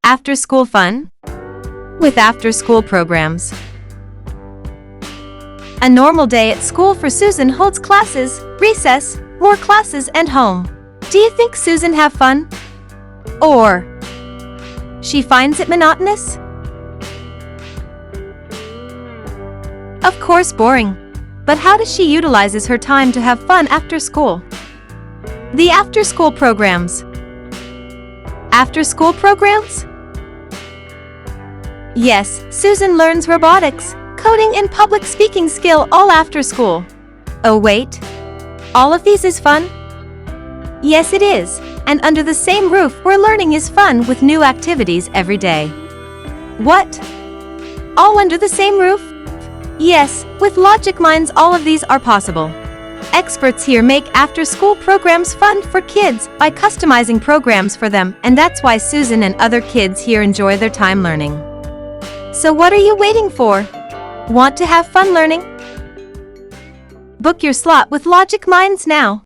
After-school fun? With after-school programs. A normal day at school for Susan holds classes, recess, more classes and home. Do you think Susan have fun? Or she finds it monotonous? Of course boring. But how does she utilizes her time to have fun after school? The after-school programs. After-school programs? Yes, Susan learns robotics, coding and public speaking skill all after school. Oh wait, all of these is fun? Yes it is, and under the same roof where learning is fun with new activities every day. What? All under the same roof? Yes, with LogiQminds all of these are possible. Experts here make after-school programs fun for kids by customizing programs for them, and that's why Susan and other kids here enjoy their time learning. So what are you waiting for? Want to have fun learning? Book your slot with LogiQminds now.